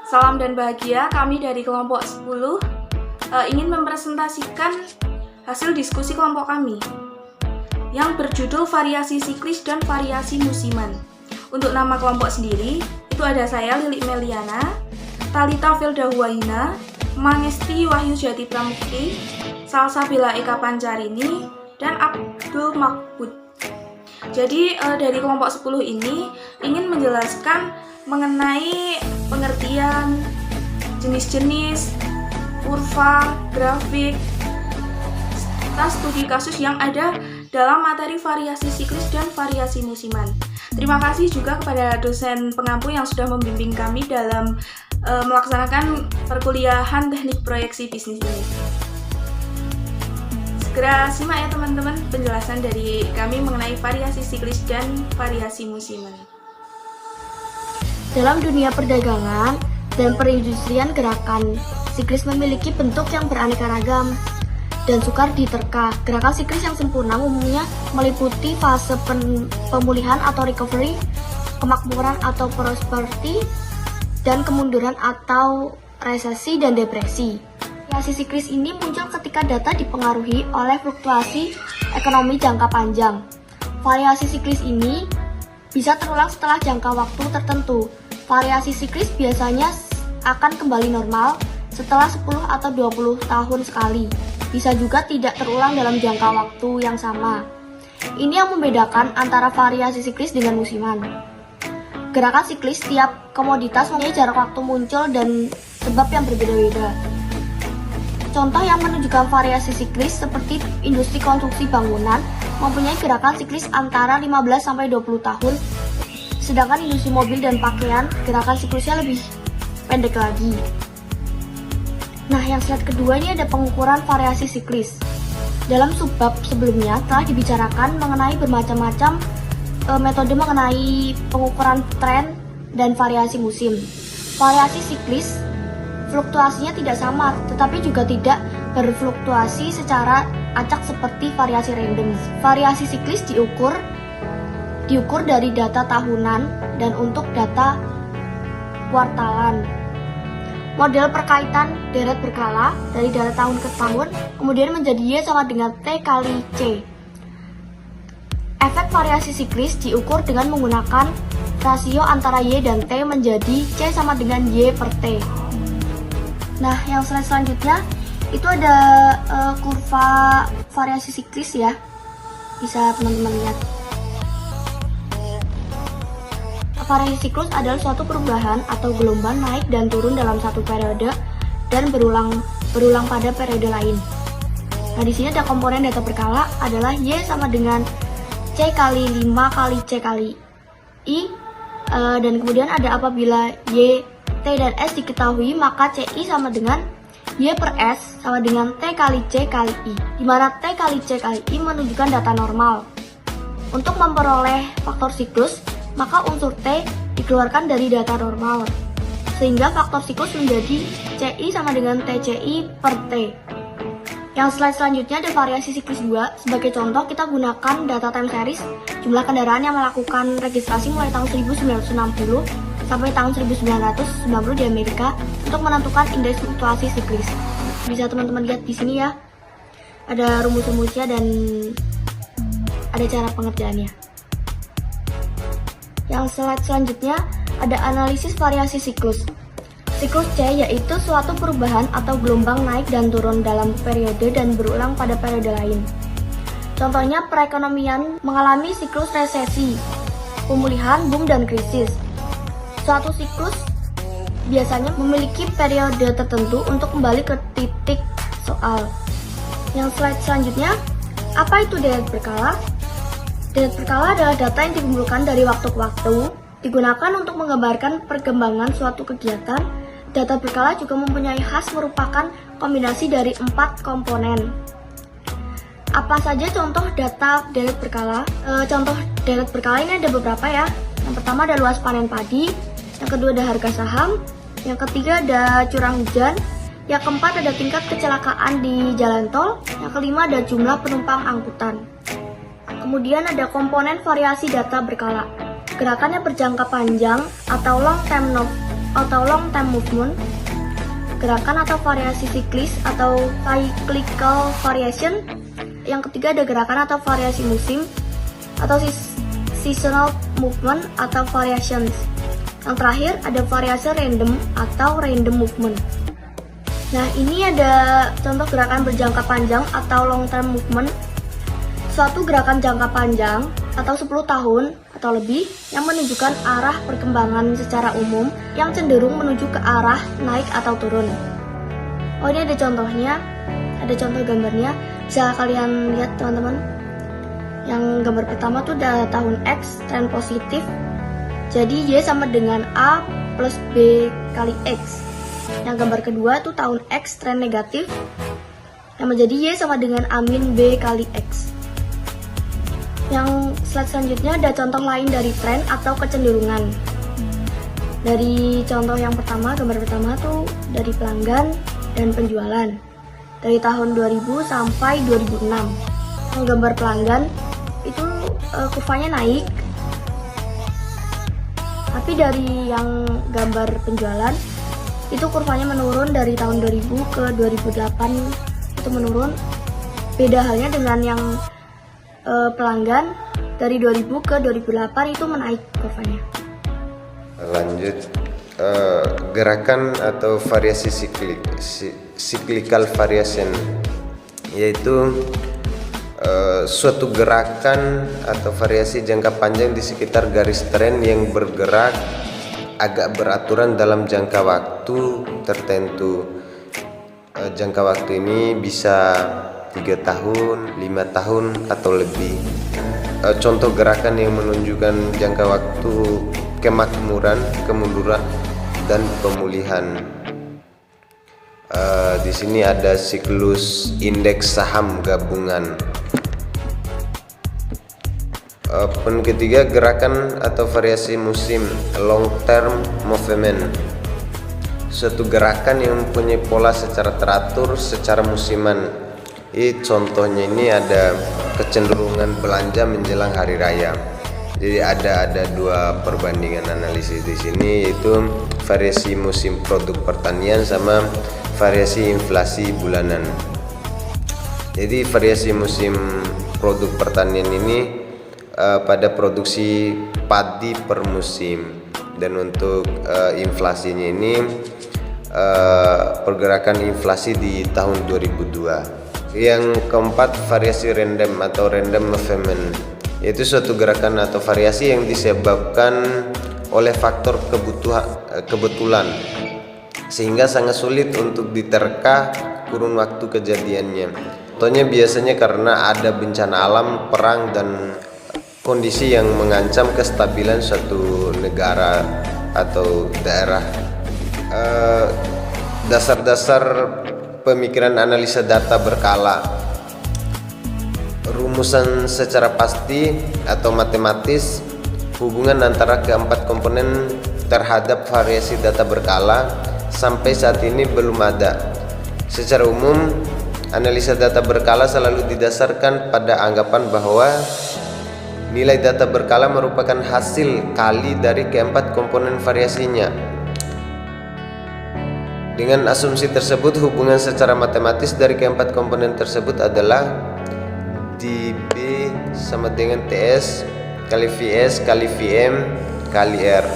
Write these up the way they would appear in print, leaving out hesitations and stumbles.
Salam dan bahagia, kami dari kelompok 10 ingin mempresentasikan hasil diskusi kelompok kami yang berjudul variasi siklis dan variasi musiman. Untuk nama kelompok sendiri, itu ada saya Lilik Meliana, Talita Filda Huwaina, Mangesti Wahyu Jati Pramukti, Salsabila Eka Pancarini, dan Abdul Makbud. Jadi dari kelompok 10 ini ingin menjelaskan mengenai pengertian jenis-jenis kurva, grafik, serta studi kasus yang ada dalam materi variasi siklis dan variasi musiman. Terima kasih juga kepada dosen pengampu yang sudah membimbing kami dalam melaksanakan perkuliahan teknik proyeksi bisnis ini. Segera simak ya teman-teman penjelasan dari kami mengenai variasi siklis dan variasi musiman. Dalam dunia perdagangan dan perindustrian, gerakan siklis memiliki bentuk yang beraneka ragam dan sukar diterka. Gerakan siklis yang sempurna umumnya meliputi fase pemulihan atau recovery, kemakmuran atau prosperity, dan kemunduran atau resesi dan depresi. Variasi siklis ini muncul ketika data dipengaruhi oleh fluktuasi ekonomi jangka panjang. Variasi siklis ini bisa terulang setelah jangka waktu tertentu. Variasi siklis biasanya akan kembali normal setelah 10 atau 20 tahun sekali. Bisa juga tidak terulang dalam jangka waktu yang sama. Ini yang membedakan antara variasi siklis dengan musiman. Gerakan siklis tiap komoditas mempunyai jarak waktu muncul dan sebab yang berbeda-beda. Contoh yang menunjukkan variasi siklis seperti industri konstruksi bangunan mempunyai gerakan siklis antara 15-20 tahun, sedangkan industri mobil dan pakaian gerakan siklusnya lebih pendek lagi. Nah, yang slide kedua ini ada pengukuran variasi siklis. Dalam subbab sebelumnya telah dibicarakan mengenai bermacam-macam metode mengenai pengukuran tren dan variasi musim. Variasi siklis fluktuasinya tidak sama, tetapi juga tidak berfluktuasi secara acak seperti variasi random. Variasi siklis diukur dari data tahunan dan untuk data kuartalan. Model perkaitan deret berkala dari data tahun ke tahun kemudian menjadi Y sama dengan T kali C. Efek variasi siklis diukur dengan menggunakan rasio antara Y dan T menjadi C sama dengan Y per T. Nah, yang slide selanjutnya itu ada kurva variasi siklis ya. Bisa teman-teman lihat. Variasi siklus adalah suatu perubahan atau gelombang naik dan turun dalam satu periode dan berulang pada periode lain. Nah, di sini ada komponen data berkala adalah Y sama dengan C kali 5 kali C kali I, dan kemudian ada apabila Y, T dan S diketahui, maka CI sama dengan Y per S sama dengan T kali C kali I, di mana T kali C kali I menunjukkan data normal. Untuk memperoleh faktor siklus, maka unsur T dikeluarkan dari data normal, sehingga faktor siklus menjadi CI sama dengan TCI per T. Yang slide selanjutnya ada variasi siklus 2. Sebagai contoh, kita gunakan data time series jumlah kendaraan yang melakukan registrasi mulai tahun 1960 sampai tahun 1990 di Amerika untuk menentukan indeks fluktuasi siklis. Bisa teman-teman lihat di sini ya, ada rumus-rumusnya dan ada cara pengerjaannya. Yang slide selanjutnya ada analisis variasi siklus. Siklus C yaitu suatu perubahan atau gelombang naik dan turun dalam periode dan berulang pada periode lain. Contohnya perekonomian mengalami siklus resesi, pemulihan, boom, dan krisis. Suatu siklus biasanya memiliki periode tertentu untuk kembali ke titik soal. Yang slide selanjutnya, apa itu deret berkala? Deret berkala adalah data yang dikumpulkan dari waktu ke waktu, digunakan untuk menggambarkan perkembangan suatu kegiatan. Data berkala juga mempunyai khas merupakan kombinasi dari 4 komponen. Apa saja contoh data deret berkala? Contoh deret berkala ini ada beberapa ya. Yang pertama ada luas panen padi, yang kedua ada harga saham, yang ketiga ada curah hujan, yang keempat ada tingkat kecelakaan di jalan tol, yang kelima ada jumlah penumpang angkutan. Kemudian ada komponen variasi data berkala. Gerakannya berjangka panjang atau long term atau long term movement, gerakan atau variasi siklis atau cyclical variation. Yang ketiga ada gerakan atau variasi musim atau seasonal movement atau variations. Yang terakhir ada variasi random atau random movement. Nah, ini ada contoh gerakan berjangka panjang atau long term movement. Suatu gerakan jangka panjang atau 10 tahun atau lebih yang menunjukkan arah perkembangan secara umum yang cenderung menuju ke arah naik atau turun. Oh, ini ada contohnya, ada contoh gambarnya, bisa kalian lihat teman-teman. Yang gambar pertama tuh ada tahun X, tren positif, jadi Y sama dengan A plus B kali X. Yang gambar kedua tuh tahun X, tren negatif, yang menjadi Y sama dengan A min B kali X. Yang slide selanjutnya ada contoh lain dari tren atau kecenderungan. Dari contoh yang pertama, gambar pertama tuh dari pelanggan dan penjualan dari tahun 2000 sampai 2006. Yang gambar pelanggan itu kurvanya naik, tapi dari yang gambar penjualan itu kurvanya menurun dari tahun 2000 ke 2008 itu menurun. Beda halnya dengan yang pelanggan dari 2000 ke 2008 itu menaik kurvanya. Lanjut, gerakan atau variasi cyclical variation, yaitu suatu gerakan atau variasi jangka panjang di sekitar garis tren yang bergerak agak beraturan dalam jangka waktu tertentu. Jangka waktu ini bisa 3 tahun, 5 tahun atau lebih. Contoh gerakan yang menunjukkan jangka waktu kemakmuran, kemunduran, dan pemulihan. Di sini ada siklus indeks saham gabungan. Poin ketiga, gerakan atau variasi musim, long term movement. Suatu gerakan yang mempunyai pola secara teratur secara musiman. Contohnya ini ada kecenderungan belanja menjelang hari raya. Jadi ada dua perbandingan analisis di sini, yaitu variasi musim produk pertanian sama variasi inflasi bulanan. Jadi variasi musim produk pertanian ini pada produksi padi per musim, dan untuk inflasinya ini pergerakan inflasi di tahun 2002. Yang keempat, variasi random atau random movement, yaitu suatu gerakan atau variasi yang disebabkan oleh faktor kebetulan sehingga sangat sulit untuk diterka kurun waktu kejadiannya. Contohnya biasanya karena ada bencana alam, perang, dan kondisi yang mengancam kestabilan suatu negara atau daerah. Dasar-dasar pemikiran analisa data berkala. Rumusan secara pasti atau matematis hubungan antara keempat komponen terhadap variasi data berkala sampai saat ini belum ada. Secara umum, analisa data berkala selalu didasarkan pada anggapan bahwa nilai data berkala merupakan hasil kali dari keempat komponen variasinya. Dengan asumsi tersebut, hubungan secara matematis dari keempat komponen tersebut adalah dB sama dengan TS kali VS kali VM kali R.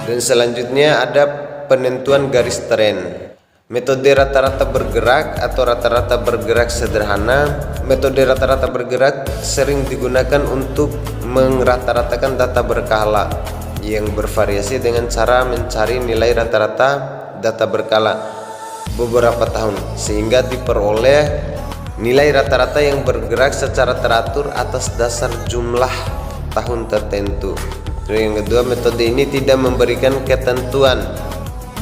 Dan selanjutnya ada penentuan garis tren. Metode rata-rata bergerak atau rata-rata bergerak sederhana. Metode rata-rata bergerak sering digunakan untuk merata-ratakan data berkala yang bervariasi dengan cara mencari nilai rata-rata data berkala beberapa tahun sehingga diperoleh nilai rata-rata yang bergerak secara teratur atas dasar jumlah tahun tertentu. Yang kedua, metode ini tidak memberikan ketentuan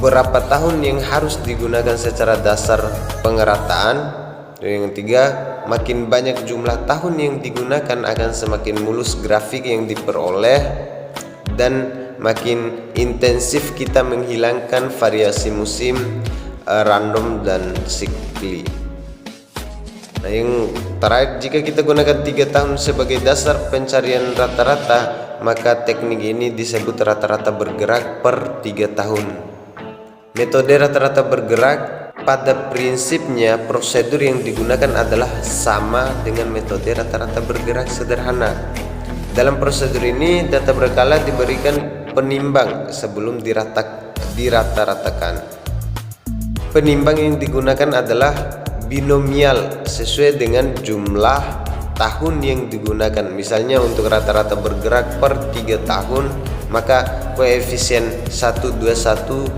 berapa tahun yang harus digunakan secara dasar pengerataan. Yang ketiga, makin banyak jumlah tahun yang digunakan akan semakin mulus grafik yang diperoleh dan makin intensif kita menghilangkan variasi musim, random, dan sikli. Nah, yang terakhir, jika kita gunakan 3 tahun sebagai dasar pencarian rata-rata, maka teknik ini disebut rata-rata bergerak per 3 tahun. Metode rata-rata bergerak pada prinsipnya prosedur yang digunakan adalah sama dengan metode rata-rata bergerak sederhana. Dalam prosedur ini data berkala diberikan penimbang sebelum dirata-ratakan. Penimbang yang digunakan adalah binomial sesuai dengan jumlah tahun yang digunakan. Misalnya untuk rata-rata bergerak per 3 tahun, maka koefisien 121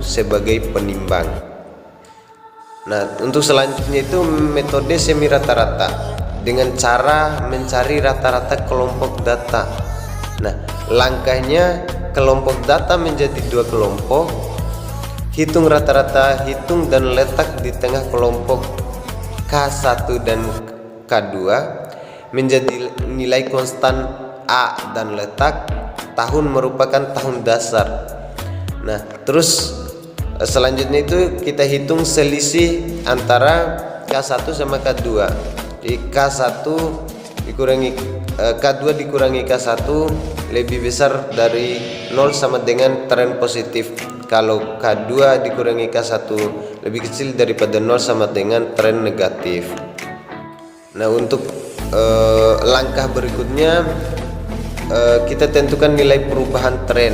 sebagai penimbang. Nah, untuk selanjutnya itu metode semi rata-rata dengan cara mencari rata-rata kelompok data. Nah, langkahnya kelompok data menjadi 2 kelompok, hitung rata-rata, hitung dan letak di tengah kelompok K1 dan K2 menjadi nilai konstan A dan letak, tahun merupakan tahun dasar. Nah, terus selanjutnya itu kita hitung selisih antara K1 sama K2. Jadi K1 dikurangi K2 dikurangi K1 lebih besar dari 0 sama dengan tren positif. Kalau K2 dikurangi K1 lebih kecil daripada 0 sama dengan tren negatif. Nah, untuk langkah berikutnya kita tentukan nilai perubahan tren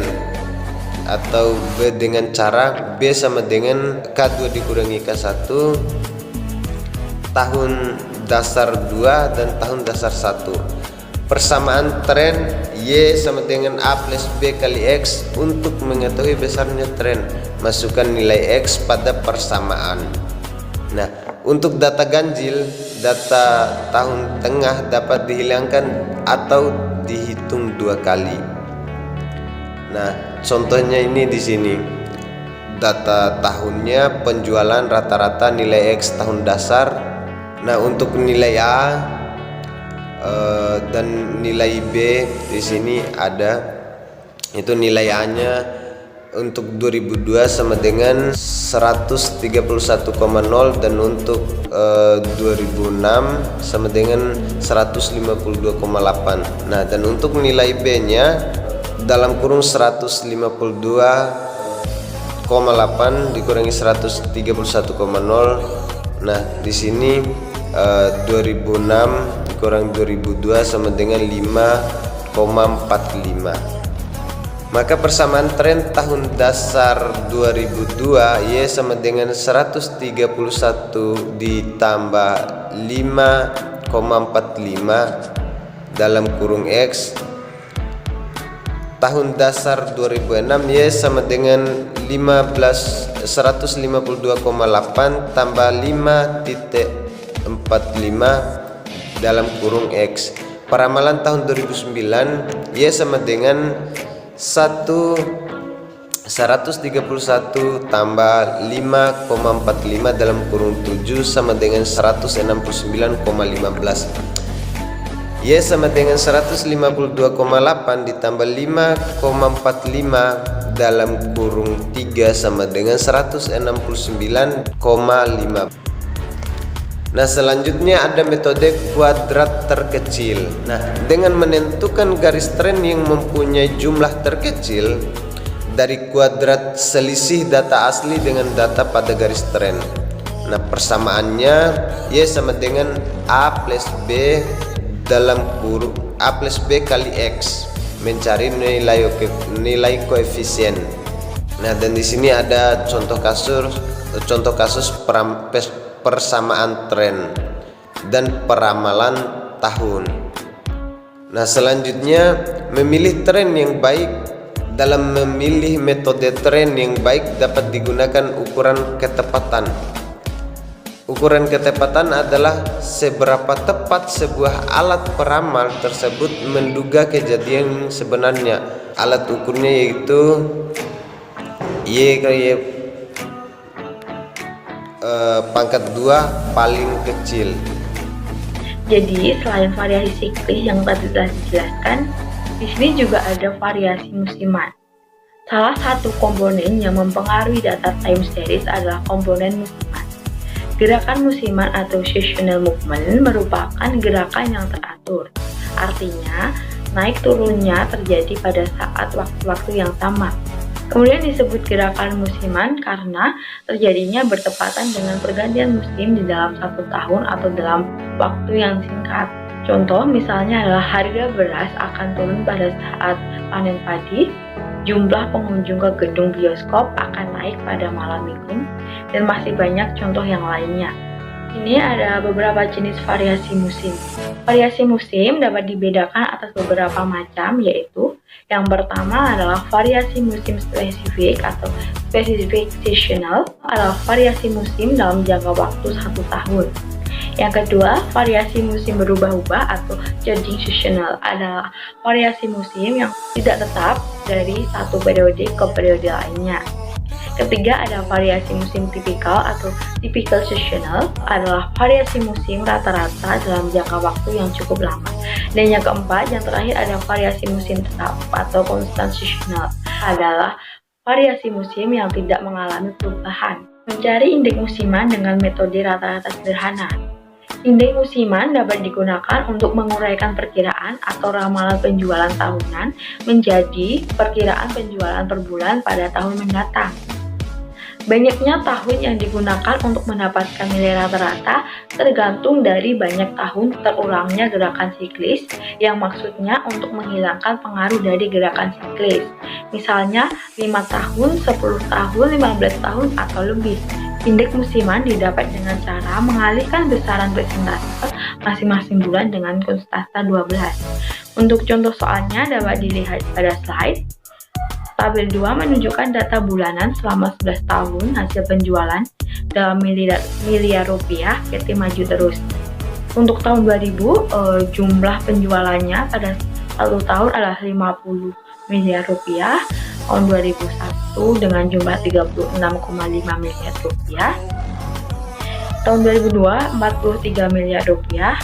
atau B dengan cara B sama dengan K2 dikurangi K1 tahun dasar 2 dan tahun dasar 1. Persamaan tren Y sama dengan A plus B kali X. Untuk mengetahui besarnya tren, masukkan nilai X pada persamaan. Nah, untuk data ganjil, data tahun tengah dapat dihilangkan atau dihitung 2 kali. Nah, contohnya ini di sini. Data tahunnya penjualan rata-rata nilai X tahun dasar. Nah, untuk nilai A dan nilai B di sini ada. Itu nilai A-nya untuk 2002 sama dengan 131,0 dan untuk 2006 sama dengan 152,8. Nah, dan untuk nilai B-nya dalam kurung 152,8 dikurangi 131,0. Nah, di sini 2006 dikurang 2002 sama dengan 5,45. Maka persamaan tren tahun dasar 2002 Y sama dengan 131 ditambah 5,45 dalam kurung X. Tahun dasar 2006 Y sama dengan 152,8 tambah 5,45 dalam kurung X. Peramalan tahun 2009 Y sama dengan 131 tambah 5,45 dalam kurung 7 sama dengan 169,15. Y sama dengan 152,8 ditambah 5,45 dalam kurung 3 sama dengan 169,5. Nah, selanjutnya ada metode kuadrat terkecil. Nah, dengan menentukan garis tren yang mempunyai jumlah terkecil dari kuadrat selisih data asli dengan data pada garis tren. Nah, persamaannya Y sama dengan A plus B dalam kurung A plus B kali X, mencari nilai koefisien. Nah, dan di sini ada contoh kasus persamaan tren dan peramalan tahun. Nah, selanjutnya memilih tren yang baik. Dalam memilih metode tren yang baik dapat digunakan ukuran ketepatan. Ukuran ketepatan adalah seberapa tepat sebuah alat peramal tersebut menduga kejadian sebenarnya. Alat ukurnya yaitu pangkat 2 paling kecil. Jadi selain variasi siklis yang tadi telah dijelaskan, di sini juga ada variasi musiman. Salah satu komponen yang mempengaruhi data time series adalah komponen musiman. Gerakan musiman atau seasonal movement merupakan gerakan yang teratur. Artinya, naik turunnya terjadi pada saat waktu-waktu yang sama. Kemudian disebut gerakan musiman karena terjadinya bertepatan dengan pergantian musim di dalam satu tahun atau dalam waktu yang singkat. Contoh misalnya adalah harga beras akan turun pada saat panen padi, jumlah pengunjung ke gedung bioskop akan naik pada malam minggu, dan masih banyak contoh yang lainnya. Ini ada beberapa jenis variasi musim. Variasi musim dapat dibedakan atas beberapa macam, yaitu yang pertama adalah variasi musim spesifik atau specific seasonal, adalah variasi musim dalam jangka waktu 1 tahun. Yang kedua, variasi musim berubah-ubah atau changing seasonal, adalah variasi musim yang tidak tetap dari satu periode ke periode lainnya. Ketiga, ada variasi musim tipikal atau typical seasonal, adalah variasi musim rata-rata dalam jangka waktu yang cukup lama. Dan yang keempat, yang terakhir ada variasi musim tetap atau constant seasonal, adalah variasi musim yang tidak mengalami perubahan. Mencari indeks musiman dengan metode rata-rata sederhana. Indeks musiman dapat digunakan untuk menguraikan perkiraan atau ramalan penjualan tahunan menjadi perkiraan penjualan per bulan pada tahun mendatang. Banyaknya tahun yang digunakan untuk mendapatkan nilai rata-rata tergantung dari banyak tahun terulangnya gerakan siklis, yang maksudnya untuk menghilangkan pengaruh dari gerakan siklis. Misalnya 5 tahun, 10 tahun, 15 tahun, atau lebih. Indeks musiman didapat dengan cara mengalihkan besaran persentase masing-masing bulan dengan konstanta 12. Untuk contoh soalnya dapat dilihat pada slide. Tabel 2 menunjukkan data bulanan selama 11 tahun hasil penjualan dalam miliar rupiah PT Maju Terus. Untuk tahun 2000, jumlah penjualannya pada 1 tahun adalah 50 miliar rupiah, tahun 2001 dengan jumlah 36,5 miliar rupiah, tahun 2002 43 miliar rupiah,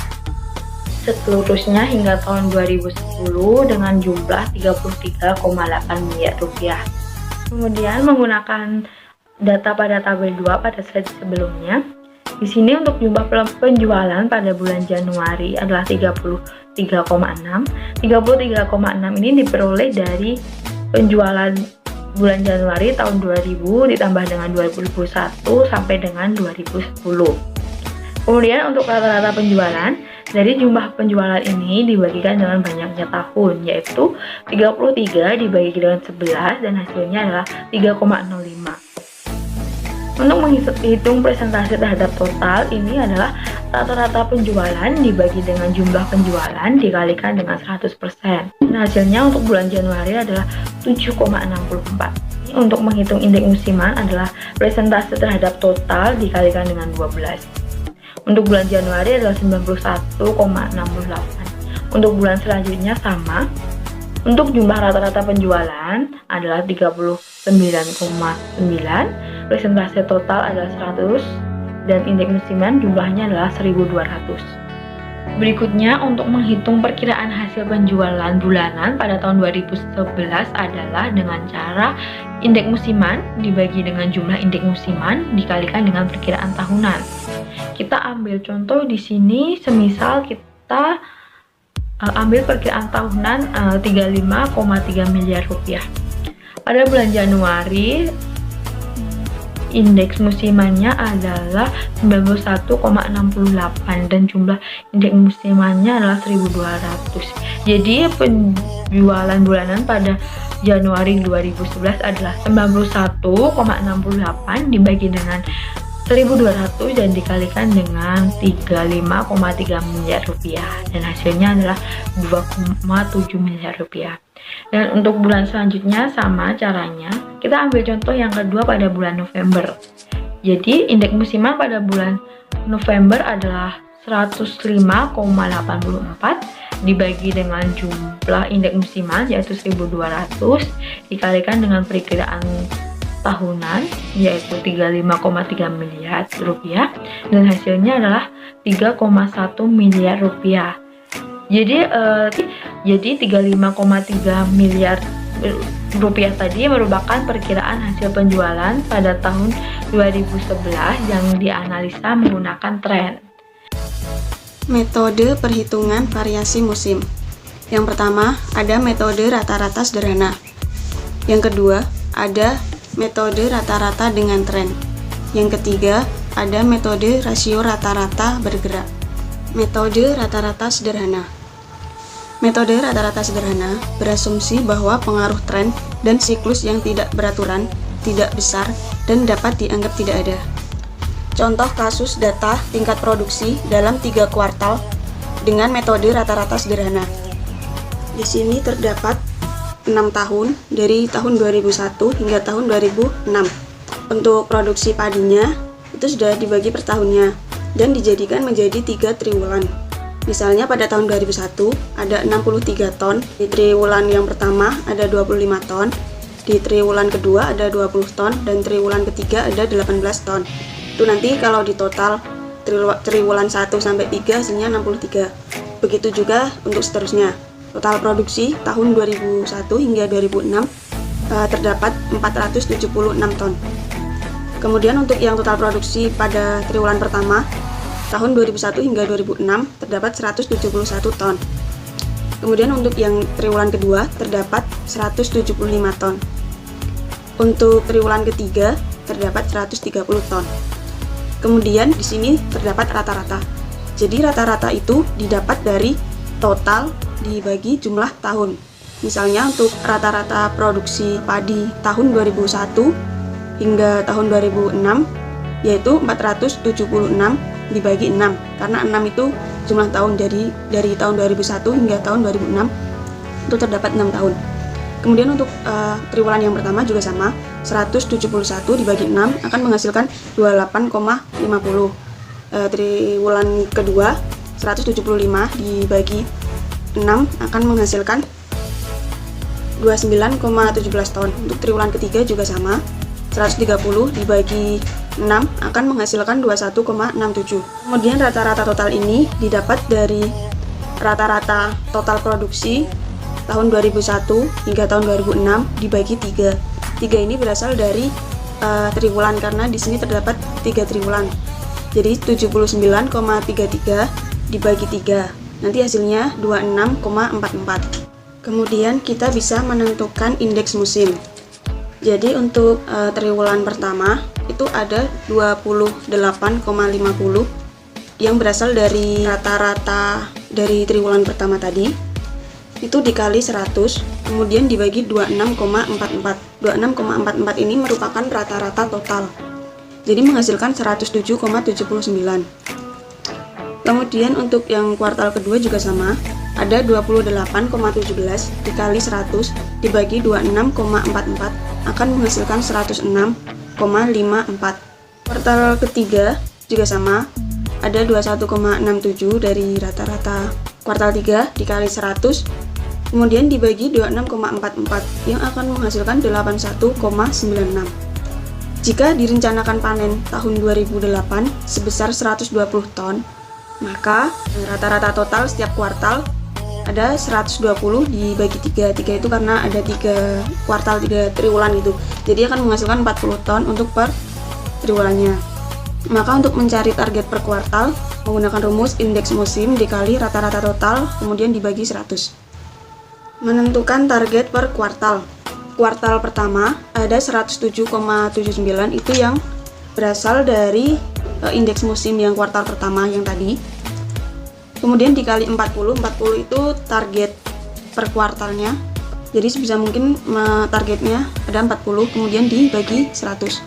seterusnya hingga tahun 2010 dengan jumlah 33,8 miliar rupiah. Kemudian menggunakan data pada tabel 2 pada slide sebelumnya. Di sini untuk jumlah penjualan pada bulan Januari adalah 33,6. 33,6 ini diperoleh dari penjualan bulan Januari tahun 2000 ditambah dengan 2021 sampai dengan 2010. Kemudian untuk rata-rata penjualan, dari jumlah penjualan ini dibagikan dengan banyaknya tahun, yaitu 33 dibagi dengan 11 dan hasilnya adalah 3,05. Untuk menghitung persentase terhadap total, ini adalah rata-rata penjualan dibagi dengan jumlah penjualan dikalikan dengan 100%. Nah, hasilnya untuk bulan Januari adalah 7,64. Untuk menghitung indeks musiman adalah persentase terhadap total dikalikan dengan 12. Untuk bulan Januari adalah 91,68. Untuk bulan selanjutnya sama. Untuk jumlah rata-rata penjualan adalah 39,9. Persentase total adalah 100 dan indeks musiman jumlahnya adalah 1200. Berikutnya, untuk menghitung perkiraan hasil penjualan bulanan pada tahun 2011 adalah dengan cara indeks musiman dibagi dengan jumlah indeks musiman dikalikan dengan perkiraan tahunan. Kita ambil contoh di sini, semisal kita ambil perkiraan tahunan 35,3 miliar rupiah. Pada bulan Januari, indeks musimannya adalah 91,68 dan jumlah indeks musimannya adalah 1200. Jadi penjualan bulanan pada Januari 2011 adalah 91,68 dibagi dengan 1200 dan dikalikan dengan 35,3 miliar rupiah dan hasilnya adalah 2,7 miliar rupiah. Dan untuk bulan selanjutnya sama caranya. Kita ambil contoh yang kedua pada bulan November. Jadi indeks musiman pada bulan November adalah 105,84 dibagi dengan jumlah indeks musiman yaitu 1200 dikalikan dengan perkiraan tahunan yaitu 35,3 miliar rupiah dan hasilnya adalah 3,1 miliar rupiah. Jadi 35,3 miliar rupiah tadi merupakan perkiraan hasil penjualan pada tahun 2011 yang dianalisa menggunakan tren. Metode perhitungan variasi musim. Yang pertama, ada metode rata-rata sederhana. Yang kedua, ada metode rata-rata dengan tren. Yang ketiga, ada metode rasio rata-rata bergerak. Metode rata-rata sederhana. Metode rata-rata sederhana berasumsi bahwa pengaruh tren dan siklus yang tidak beraturan, tidak besar, dan dapat dianggap tidak ada. Contoh kasus data tingkat produksi dalam 3 kuartal dengan metode rata-rata sederhana. Di sini terdapat 6 tahun dari tahun 2001 hingga tahun 2006. Untuk produksi padinya itu sudah dibagi per tahunnya dan dijadikan menjadi 3 triwulan. Misalnya pada tahun 2001 ada 63 ton, di triwulan yang pertama ada 25 ton, di triwulan kedua ada 20 ton, dan triwulan ketiga ada 18 ton. Itu nanti kalau di total triwulan 1 sampai 3 hasilnya 63. Begitu juga untuk seterusnya. Total produksi tahun 2001 hingga 2006 terdapat 476 ton. Kemudian untuk yang total produksi pada triwulan pertama tahun 2001 hingga 2006 terdapat 171 ton. Kemudian untuk yang triwulan kedua terdapat 175 ton. Untuk triwulan ketiga terdapat 130 ton. Kemudian di sini terdapat rata-rata. Jadi rata-rata itu didapat dari total dibagi jumlah tahun. Misalnya untuk rata-rata produksi padi tahun 2001 hingga tahun 2006 yaitu 476 dibagi 6, karena 6 itu jumlah tahun dari tahun 2001 hingga tahun 2006 itu terdapat 6 tahun. Kemudian untuk triwulan yang pertama juga sama, 171 dibagi 6 akan menghasilkan 28,50. Triwulan kedua 175 dibagi 6 akan menghasilkan 29,17 ton. Untuk triwulan ketiga juga sama, 130 dibagi 6 akan menghasilkan 21,67. Kemudian rata-rata total ini didapat dari rata-rata total produksi tahun 2001 hingga tahun 2006 dibagi 3. 3 ini berasal dari triwulan karena di sini terdapat 3 triwulan. Jadi 79,33 dibagi 3. Nanti hasilnya 26,44. Kemudian kita bisa menentukan indeks musim. Jadi untuk triwulan pertama itu ada 28,50 yang berasal dari rata-rata dari triwulan pertama tadi. Itu dikali 100, kemudian dibagi 26,44. 26,44 ini merupakan rata-rata total. Jadi menghasilkan 107,79. Kemudian untuk yang kuartal kedua juga sama, ada 28,17 dikali 100 dibagi 26,44 akan menghasilkan 106,54. Kuartal ketiga juga sama, ada 21,67 dari rata-rata kuartal 3 dikali 100 kemudian dibagi 26,44 yang akan menghasilkan 81,96. Jika direncanakan panen tahun 2008 sebesar 120 ton, maka rata-rata total setiap kuartal ada 120 dibagi 3. 3 itu karena ada 3 kuartal, 3 triwulan gitu. Jadi akan menghasilkan 40 ton untuk per triwulannya. Maka untuk mencari target per kuartal, menggunakan rumus indeks musim dikali rata-rata total, kemudian dibagi 100. Menentukan target per kuartal. Kuartal pertama ada 107,79 itu yang berasal dari indeks musim yang kuartal pertama yang tadi. Kemudian dikali 40 itu target per kuartalnya. Jadi sebisa mungkin targetnya ada 40, kemudian dibagi 100.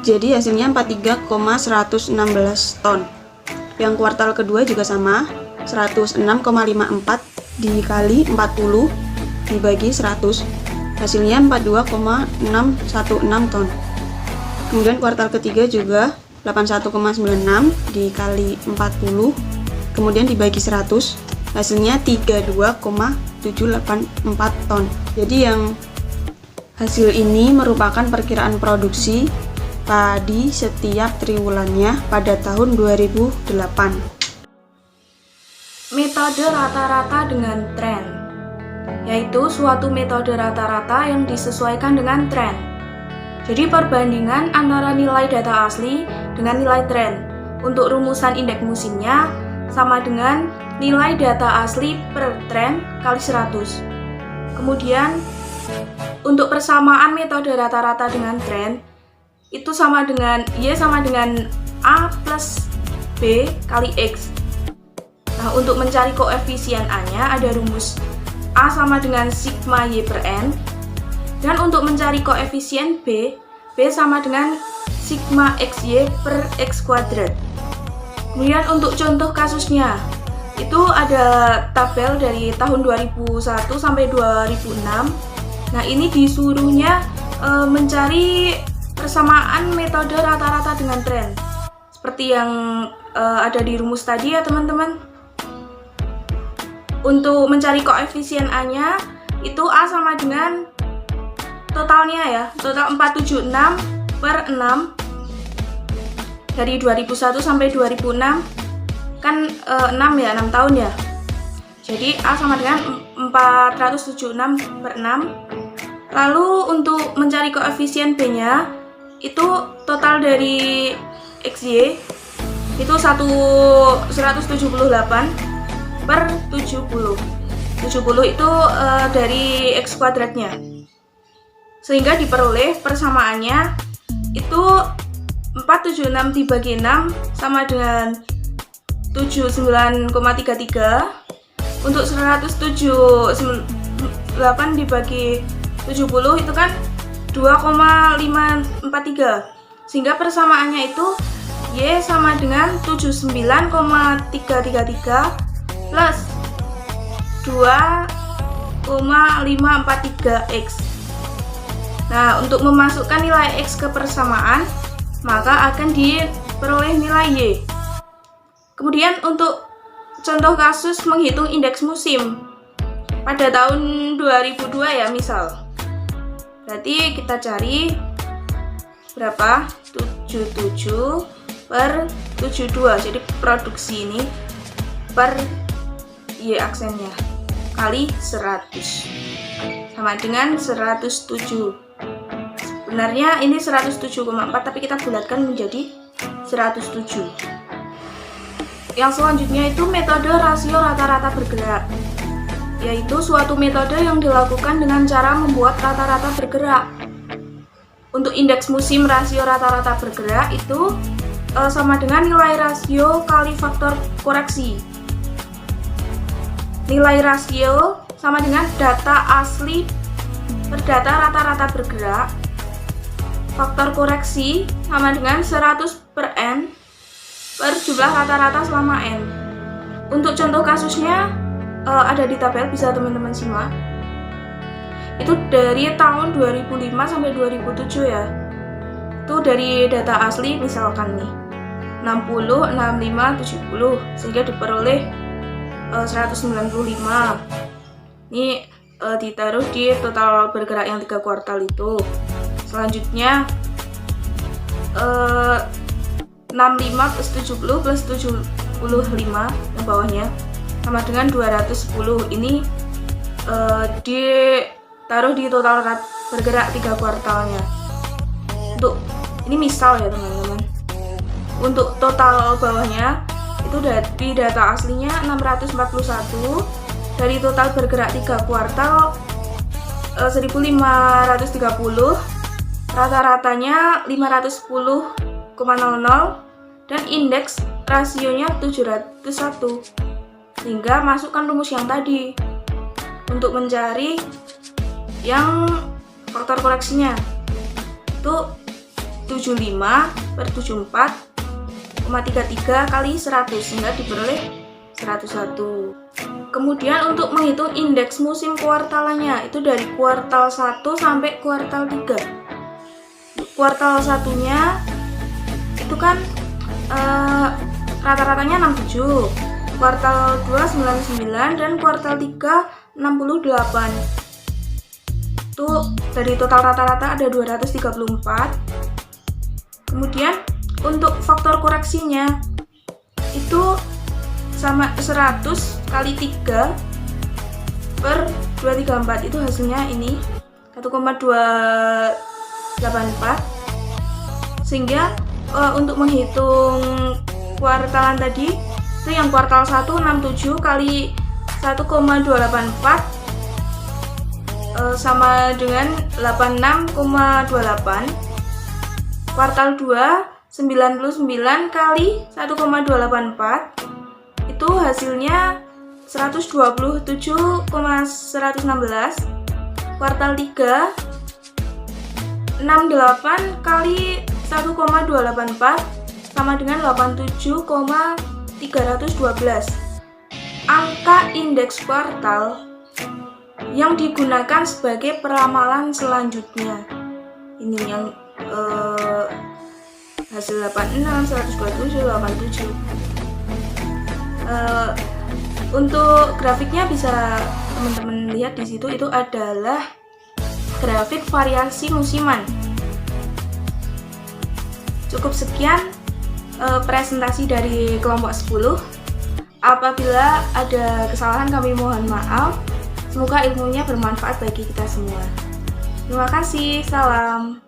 Jadi hasilnya 43,116 ton. Yang kuartal kedua juga sama, 106,54 dikali 40 dibagi 100. Hasilnya 42,616 ton. Kemudian kuartal ketiga juga 81,96 dikali 40 kemudian dibagi 100, hasilnya 32,784 ton. Jadi yang hasil ini merupakan perkiraan produksi padi setiap triwulannya pada tahun 2008. Metode rata-rata dengan tren, yaitu suatu metode rata-rata yang disesuaikan dengan tren. Jadi perbandingan antara nilai data asli dengan nilai tren. Untuk rumusan indeks musimnya sama dengan nilai data asli per tren kali 100. Kemudian untuk persamaan metode rata-rata dengan tren itu sama dengan Y sama dengan A plus B kali X. Nah, untuk mencari koefisien A-nya ada rumus A sama dengan sigma Y per N. Dan untuk mencari koefisien B sama dengan sigma XY per X kuadrat. Kemudian untuk contoh kasusnya, itu ada tabel dari tahun 2001 sampai 2006. Nah, ini disuruhnya mencari persamaan metode rata-rata dengan tren. Seperti yang ada di rumus tadi ya teman-teman. Untuk mencari koefisien A-nya, itu A sama dengan totalnya ya, total 476 per 6 dari 2001 sampai 2006 kan 6 ya, 6 tahun ya. Jadi A sama dengan 476 per 6. Lalu untuk mencari koefisien B-nya itu total dari XY itu 178 per 70. 70 itu dari X kuadratnya. Sehingga diperoleh persamaannya itu 476 dibagi 6 sama dengan 79,33. Untuk 178 dibagi 70 itu kan 2,543. Sehingga persamaannya itu Y sama dengan 79,333 plus 2,543X. Nah, untuk memasukkan nilai X ke persamaan, maka akan diperoleh nilai Y. Kemudian untuk contoh kasus menghitung indeks musim pada tahun 2002 ya misal. Berarti kita cari berapa? 77 per 72. Jadi produksi ini per Y aksennya kali 100 sama dengan 107. Sebenarnya ini 107,4 tapi kita bulatkan menjadi 107. Yang selanjutnya itu metode rasio rata-rata bergerak, yaitu suatu metode yang dilakukan dengan cara membuat rata-rata bergerak. Untuk indeks musim rasio rata-rata bergerak itu sama dengan nilai rasio kali faktor koreksi. Nilai rasio sama dengan data asli per data rata-rata bergerak. Faktor koreksi sama dengan 100 per N per jumlah rata-rata selama N. Untuk contoh kasusnya ada di tabel, bisa teman-teman simak. Itu dari tahun 2005 sampai 2007 ya. Itu dari data asli misalkan nih 60, 65, 70 sehingga diperoleh 195. Ini ditaruh di total bergerak yang 3 kuartal itu. Selanjutnya 65 plus 70 plus 75 yang bawahnya sama dengan 210. Ini ditaruh di total bergerak 3 kuartalnya. Untuk ini misal ya teman-teman. Untuk total bawahnya itu dari data aslinya 641, dari total bergerak 3 kuartal 1530, rata-ratanya 510,00 dan indeks rasionya 701. Sehingga masukkan rumus yang tadi untuk mencari yang faktor koreksinya itu 75 per 74,33 kali 100 sehingga diperoleh 101. Kemudian untuk menghitung indeks musim kuartalannya itu dari kuartal 1 sampai kuartal 3. Kuartal 1-nya itu kan rata-ratanya 67, kuartal 2 99 dan kuartal 3 68. Itu dari total rata-rata ada 234. Kemudian untuk faktor koreksinya itu sama 100 kali 3 per 234, itu hasilnya ini 1,284. Sehingga untuk menghitung kuartalan tadi itu yang kuartal 1 67 kali 1,284 sama dengan 86,28. Kuartal 2 99 kali 1,284 itu hasilnya 127,116. Kuartal 3 68 kali 1,284 sama dengan 87,312. Angka indeks kuartal yang digunakan sebagai peramalan selanjutnya. Ini yang hasil 86, 127, 87. Untuk grafiknya bisa teman-teman lihat di situ, itu adalah grafik variasi musiman. Cukup sekian presentasi dari kelompok 10. Apabila ada kesalahan kami mohon maaf. Semoga ilmunya bermanfaat bagi kita semua. Terima kasih, salam.